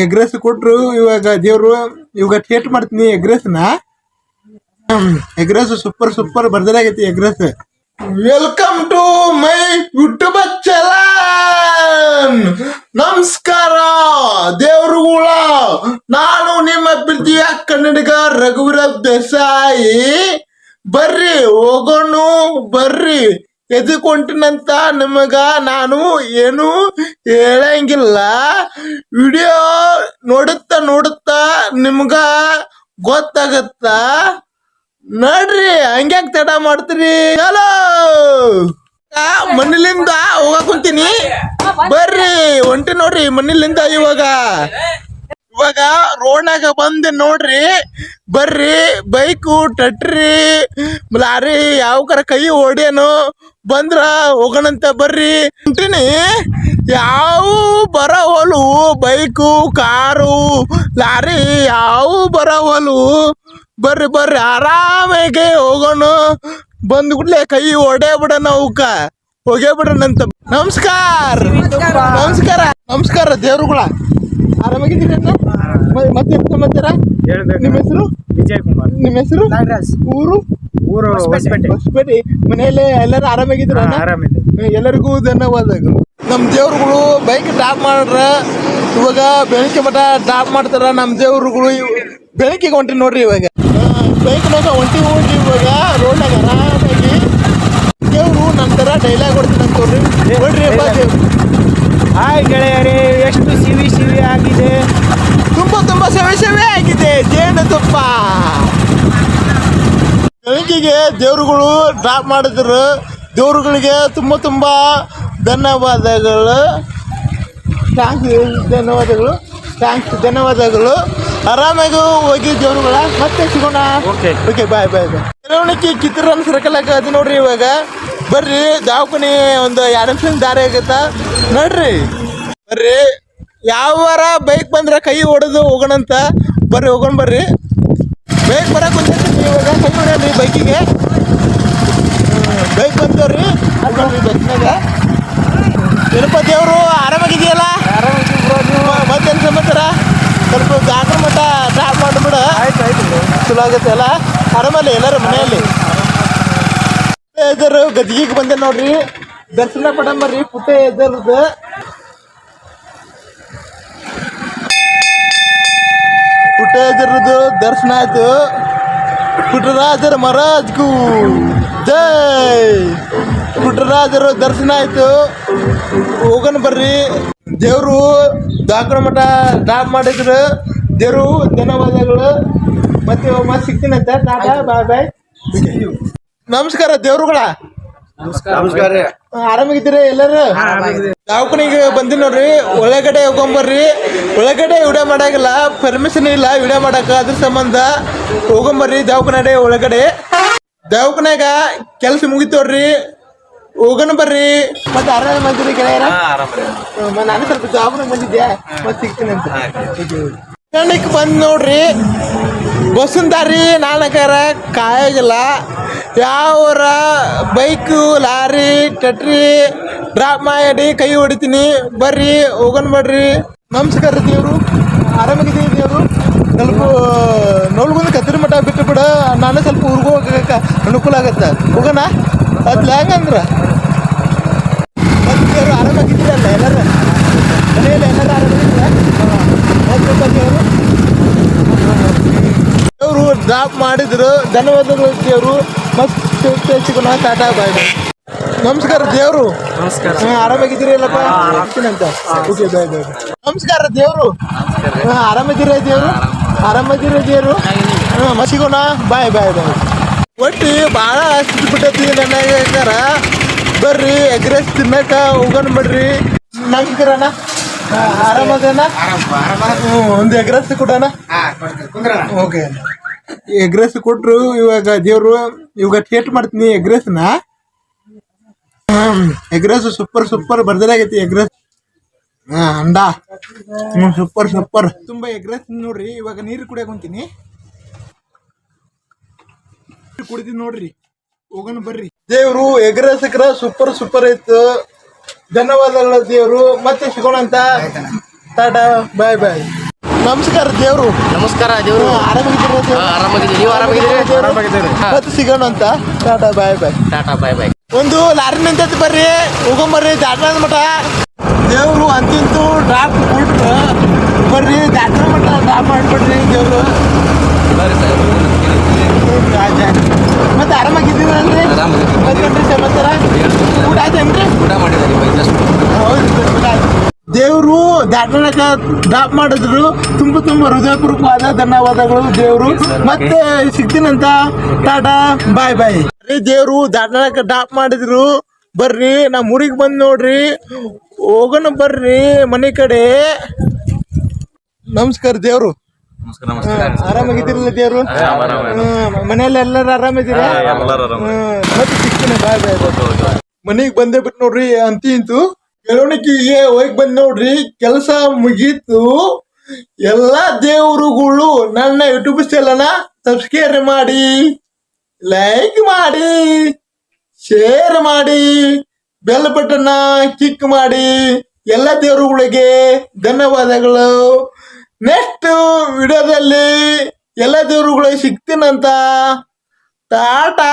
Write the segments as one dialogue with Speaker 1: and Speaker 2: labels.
Speaker 1: ಎಗ್ರೆಸ್ ಕೊಟ್ರು ಇವಾಗ ದೇವ್ರು ಇವಾಗ ಟೇಸ್ಟ್ ಮಾಡ್ತೀನಿ ಎಗ್ರೆಸ್ನ. ಎಗ್ರೆಸ್ ಸೂಪರ್ ಸೂಪರ್ ಬರ್ದಲಾಗೈತಿ egg rice. Welcome to my YouTube channel. ನಮಸ್ಕಾರ ದೇವ್ರುಗಳ, ನಾನು ನಿಮ್ಮ ಪ್ರೀತಿಯ ಕನ್ನಡಿಗ ರಘುವೀರ್ ದೇಸಾಯಿ. ಬರ್ರಿ ಹೋಗೋಣ ಬರ್ರಿ. ಎದುಕೊಂಟಿನಂತ ನಿಮಗ ನಾನು ಏನು ಹೇಳಂಗಿಲ್ಲ. ವಿಡಿಯೋ ನೋಡುತ್ತಾ ನಿಮ್ಗ ಗೊತ್ತಾಗತ್ತ ನೋಡ್ರಿ. ಹಂಗ್ಯಾಕ್ ತಡ ಮಾಡ್ತೀರಿ? ಹಲೋ, ಮನೇಲಿಂದ ಹೋಗಕ್ ಕುಂತೀನಿ, ಬರ್ರಿ ಹೊಂಟಿ ನೋಡ್ರಿ ಮನೇಲಿಂದ. ಇವಾಗ ರೋಡ್ನಾಗ ಬಂದೆ ನೋಡ್ರಿ. ಬರ್ರಿ, ಬೈಕು ಟಟ್ರಿ ಲಾರಿ ಯಾವ ಕೈ ಓಡ್ಯಾನು ಬಂದ್ರ ಹೋಗೋಣಂತ ಬರ್ರಿ. ಹೊಂಟಿನಿ, ಯಾವ ಬರವಲು ಬೈಕು ಕಾರು ಲಾರಿ ಯಾವ ಬರವಲು. ಬರ್ರಿ ಬರ್ರಿ ಆರಾಮಾಗಿ ಹೋಗೋಣ. ಬಂದ್ ಕೂಡ್ಲೆ ಕೈ ಹೊಡೆ ಬಿಡೋಣ, ಅವಕ್ಕ ಹೋಗೇ ಬಿಡೋಣಂತ. ನಮಸ್ಕಾರ ನಮಸ್ಕಾರ ನಮಸ್ಕಾರ ದೇವ್ರುಗಳ. ಆರಾಮಾಗಿದ್ದೀರಿ? ಮತ್ತೆ ಸಮಾಚಾರ? ನಿಮ್ಮ ಹೆಸರು?
Speaker 2: ವಿಜಯ್ ಕುಮಾರ್.
Speaker 1: ನಿಮ್ಮ ಹೆಸರು? ಊರು? ಹೊಸಪೇಟೆ. ಮನೆಯಲ್ಲೇ ಎಲ್ಲರೂ ಆರಾಮಾಗಿದ್ರ? ಎಲ್ಲರಿಗೂ ಧನ್ಯವಾದಗಳು. ನಮ್ ದೇವ್ರುಗಳು ಬೈಕ್ ಡ್ರಾಪ್ ಮಾಡ್ರ. ಇವಾಗ ಬೆಳಗ್ಗೆ ಮಠ ಡ್ರಾಪ್ ಮಾಡ್ತಾರ ನಮ್ ದೇವ್ರುಗಳು. ಬೆಳಕಿಗೆ ಹೊಂಟಿ ನೋಡ್ರಿ. ಇವಾಗ ಬೈಕ್ನಾಗ ಹೊಂಟಿ ಇವಾಗ ರೋಡ್ನಾಗ ಆರಾಮಾಗಿ. ದೇವ್ರು ನಂತರ ಡೈಲಾಗ್ ಹೊಡ್ತೀನಿ ಅಂತ ನೋಡ್ರಿ. ನೋಡ್ರಿ ದೇವ್ರು.
Speaker 2: ಹಾಯ್ ಗೆಳೆಯರೇ, ಎಷ್ಟು ಸಿವಿ ಆಗಿದೆ.
Speaker 1: ತುಂಬಾ ಸೇವೆ ಆಗಿದೆ. ಜೇನುತುಪ್ಪ ಬೆಳಕಿಗೆ ದೇವ್ರುಗಳು ಡ್ರಾಪ್ ಮಾಡಿದ್ರು. ದೇವ್ರುಗಳಿಗೆ ತುಂಬಾ ಧನ್ಯವಾದಗಳು. ಧನ್ಯವಾದಗಳು. ಆರಾಮಾಗಿ ಹೋಗಿ ದೇವ್ರುಗಳ. ಮತ್ತೆ ಸಿಗೋಣ. Okay bye. ಮೆರವಣಿಗೆ ಕಿತ್ತೂರನ್ನ ಸರ್ಕಲ್ ಅದು ನೋಡ್ರಿ. ಇವಾಗ ಬರ್ರಿ, ದವಾಖಾನೆ ಒಂದು 2 ನಿಮಿಷ ದಾರಿ ಆಗತ್ತ ನೋಡ್ರಿ. ಬರ್ರಿ, ಯಾವಾರ ಬೈಕ್ ಬಂದ್ರ ಕೈ ಹೊಡೆದು ಹೋಗೋಣಂತ. ಬರ್ರಿ ಹೋಗೋಣ ಬರ್ರಿ. ಬೈಕ್ ಬರಕ್ ಕುಂತೀನಿ ಇವಾಗ. ಕೈ ಹೊಡ್ರಿ ಬೈಕಿಗೆ. ಬೈಕ್ ಬಂದವ್ರಿ ಬೈಕ್ನಾಗ. ಏನಪ್ಪ ದೇವ್ರು ಆರಾಮಾಗಿದೆಯಲ್ಲ? ಮತ್ತೇನು ಸಮಾಚಾರ? ಸ್ವಲ್ಪ ಜಾಗ್ರ ಮಟ್ಟ ಡ್ರಾಪ್ ಮಾಡಿಬಿಡ. ಚಲೋ ಆಗತ್ತೆ ಅಲ್ಲ? ಆರಾಮಲ್ಲ ಎಲ್ಲರೂ ಮನೆಯಲ್ಲಿ? ಎದರು ಗದ್ಗಿಗೆ ಬಂದೆ ನೋಡ್ರಿ. ದರ್ಶನ ಪಡಂಬರ್ರಿ ಪುಟ್ಟೆ ಎದರ್ದು. ದರ್ಶನ ಆಯ್ತು. ಪುಟ್ಟರಾಜರ ಮಹಾರಾಜ್ಗೂ ಜೈ. ಪುಟ್ಟರಾಜರು ದರ್ಶನ ಆಯ್ತು. ಹೋಗೋಣ ಬರ್ರಿ. ದೇವ್ರು ದಾಖಲ ಮಠ ಡ್ರಾಪ್ ಮಾಡಿದ್ರು. ದೇವ್ರು ಧನ್ಯವಾದಗಳು. ಮತ್ತೆ ಸಿಗ್ತೀನಂತ. ಟಾಟಾ ಬಾಯ್. ನಮಸ್ಕಾರ ದೇವ್ರುಗಳ.
Speaker 2: ನಮಸ್ಕಾರ.
Speaker 1: ಆರಾಮಾಗಿದ್ದೀರಿ ಎಲ್ಲರೂ? ದವಾಖಾನಿಗೆ ಬಂದಿ ನೋಡ್ರಿ. ಒಳಗಡೆ ಹೋಗೊಂಬರ್ರಿ. ಒಳಗಡೆ ವಿಡಿಯೋ ಮಾಡಾಗಿಲ್ಲ, ಪರ್ಮಿಷನ್ ಇಲ್ಲ ವಿಡಿಯೋ ಮಾಡಾಕ. ಅದ್ರ ಸಂಬಂಧ ಹೋಗೊಂಬರ್ರಿ ದವಾಖಾನೆ ಒಳಗಡೆ. ದವಾಖಾನ್ಯಾಗ ಕೆಲಸ ಮುಗಿತೋಡ್ರಿ. ಹೋಗೋಣ ಬರ್ರಿ. ಮತ್ತೆ ಆರಾಮಾಗಿದ್ದೀರಿ ಗೆಳೆಯರ? ನಾನು ಸ್ವಲ್ಪ ಜಾಬ್ನಾಗ ಬಂದಿದ್ದೆ. ಮತ್ತೆ ಸಿಗ್ತೀನಿ ಅಂತ ಬಂದ್ ನೋಡ್ರಿ. ಬಸ್ಸಿನ ದಾರಿ ನಾಲ್ಕರ ಕಾಯಾಗಿಲ್ಲ. ಯಾವರ ಬೈಕು ಲಾರಿ ಟಟ್ರಿ ಡ್ರಾಪ್ ಮಾಡಿ ಕೈ ಹೊಡಿತೀನಿ. ಬರ್ರಿ ಹೋಗೋಣ ಬರ್ರಿ. ನಮಸ್ಕಾರ ದೇವ್ರು. ಆರಾಮಾಗಿದ್ದೀವಿ ದೇವ್ರು. ಸ್ವಲ್ಪ ನೋಡ್ಕೊಂಡು ಕತ್ತರಿ ಮಠ ಬಿಟ್ಟು ಬಿಡ. ನಾನು ಸ್ವಲ್ಪ ಊರಿಗೆ ಹೋಗಕ್ಕೆ ಅನುಕೂಲ ಆಗತ್ತೆ. ಹೋಗೋಣ ಅದ್ಲ ಹೆಂಗಂದ್ರ. ಮತ್ತೆ ದೇವ್ರು ಆರಾಮಾಗಿದ್ದೀರಲ್ಲ ಎಲ್ಲರೂ? ಮನೆಯಲ್ಲಿ ಎಲ್ಲರೂ ಆರಾಮಾಗಿದ್ದೀರ? ದೇವ್ರು ಡ್ರಾಪ್ ಮಾಡಿದ್ರು. ಧನ್ಯವಾದಗಳು ದೇವ್ರು. ಮತ್ತೆ ಸಿಗೋಣ. ಟಾಟಾ ಬಾಯ್. ನಮಸ್ಕಾರ ದೇವ್ರು. ಆರಾಮಾಗಿದ್ದೀರಿ ಇಲ್ಲಪ್ಪ? ಅಂತ. Okay bye. ನಮಸ್ಕಾರ ದೇವ್ರು. ಆರಾಮಿದ್ದೀರ ದೇವ್ರು? ಆರಾಮಿದ್ದೀರ ದೇವ್ರು? ಸಿಗೋಣ. ಬಾಯ್. ಒಟ್ಟು ಭಾಳ ಹಸ್ಬಿಟ್ಟೈತಿ ನನಗಾರ. ಬರ್ರಿ ಎಗ್ರೆಸ್ ತಿನ್ನಕ ಹೋಗೋಣ ಬಿಡ್ರಿ. ನಮಸ್ಕಾರಣ್ಣ. ಆರಾಮದೇನ? ಒಂದು ಎಗ್ರೆಸ್ ಕೊಡೋಣ. ಓಕೆ. ಎಗ್ರೆಸ್ ಕೊಟ್ರು. ಇವಾಗ ದೇವ್ರು ಇವಾಗ ಟೇಸ್ಟ್ ಮಾಡ್ತೀನಿ ಎಗ್ರೆಸ್ನ. ಎಗ್ರೆಸ್ ಸೂಪರ್ ಬರ್ದಲಾಗೈತಿ ಎಗ್ರೆಸ್. ಅಂಡ ಸೂಪರ್ ತುಂಬಾ ಎಗ್ರೆಸ್ ನೋಡ್ರಿ. ಇವಾಗ ನೀರು ಕುಡಿಯಕ್ ಹೊಂತೀನಿ. ಕುಡಿತೀನಿ ನೋಡ್ರಿ. ಹೋಗೋಣ ಬರ್ರಿ. ದೇವ್ರು ಎಗ್ರೆಸ್ ಸೂಪರ್ ಇತ್ತು. ಧನ್ಯವಾದಗಳು ದೇವ್ರು. ಮತ್ತೆ ಸಿಗೋಣ ಅಂತ. ಟಾಟಾ ಬಾಯ್. ನಮಸ್ಕಾರ ದೇವ್ರು.
Speaker 3: ನಮಸ್ಕಾರ ದೇವ್ರು.
Speaker 1: ಆರಾಮಾಗಿದ್ದೀರಾ?
Speaker 3: ಆರಾಮಾಗಿದ್ದೀವಿ, ನೀವು ಆರಾಮಾಗಿದ್ದೀರಿ?
Speaker 2: ಆರಾಮಾಗಿದ್ದೀರಿ.
Speaker 1: ಮತ್ತೆ ಸಿಗೋಣ ಅಂತ. ಟಾಟಾ ಬಾಯ್ ಬಾಯ್.
Speaker 3: ಟಾಟಾ ಬಾಯ್ ಬಾಯ್.
Speaker 1: ಒಂದು ಲಾರಿ ನಿಂತೈತಿ ಬರ್ರಿ, ಹೋಗೊಂಬರ್ರಿ ದಾಟನ ಮಠ. ದೇವ್ರು ಅಂತಿಂತು ಡ್ರಾಪ್ ಬಿಟ್ರು ಬರ್ರಿ, ದಾಟನ ಮಠ ಡ್ರಾಪ್ ಮಾಡ್ಬಿಡ್ರಿ ದೇವ್ರು. ಮತ್ತೆ ಆರಾಮಾಗಿದ್ದೀರಲ್ರಿ? ಮತ್ತ್ರಿ ಸಮಾಚಾರ ಊಟ ಆಯ್ತೇನ್ರಿ?
Speaker 3: ಊಟ ಮಾಡಿದ್ದಾರೆ
Speaker 1: ದೇವ್ರು ದಾಟನಕ ಡ್ರಾಪ್ ಮಾಡಿದ್ರು. ತುಂಬ ಹೃದಯಪೂರ್ವಕವಾದ ಧನ್ಯವಾದಗಳು ದೇವ್ರು. ಮತ್ತೆ ಸಿಗ್ತೀನಂತ. ಟಾಟಾ ಬಾಯ್ ಬಾಯ್. ದೇವ್ರು ದಾಟನಕ ಡ್ರಾಪ್ ಮಾಡಿದ್ರು. ಬರ್ರಿ ನಮ್ಮ ಊರಿಗೆ ಬಂದು ನೋಡ್ರಿ, ಹೋಗೋಣ ಬರ್ರಿ ಮನೆ ಕಡೆ. ನಮಸ್ಕಾರ ದೇವ್ರು. ಆರಾಮಾಗಿದ್ದೀರಲ್ಲ ದೇವ್ರು? ಮನೆಯಲ್ಲಿ ಎಲ್ಲರೂ ಆರಾಮಿದ್ದೀರಾ? ಮತ್ತೆ ಸಿಗ್ತೀನಿ ಬಾಯ್ ಬಾಯ್. ಮನೆಗೆ ಬಂದೇ ಬಿಟ್ಟು ನೋಡ್ರಿ ಇಂತು ಮೆರವಣಿಗೆಗೆ ಹೋಗಿ ಬಂದ್ ನೋಡ್ರಿ, ಕೆಲಸ ಮುಗೀತು. ಎಲ್ಲಾ ದೇವರುಗಳು ನನ್ನ ಯೂಟ್ಯೂಬ್ ಚಾನಲ್ನ ಸಬ್ಸ್ಕ್ರೈಬ್ ಮಾಡಿ, ಲೈಕ್ ಮಾಡಿ, ಶೇರ್ ಮಾಡಿ, ಬೆಲ್ ಬಟನ್ ಕ್ಲಿಕ್ ಮಾಡಿ. ಎಲ್ಲ ದೇವರುಗಳಿಗೆ ಧನ್ಯವಾದಗಳು. ನೆಕ್ಸ್ಟ್ ವಿಡಿಯೋದಲ್ಲಿ ಎಲ್ಲ ದೇವರುಗಳಿಗೆ ಸಿಗ್ತೀನಂತ. ಟಾಟಾ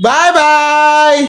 Speaker 1: ಬಾಯ್ ಬಾಯ್.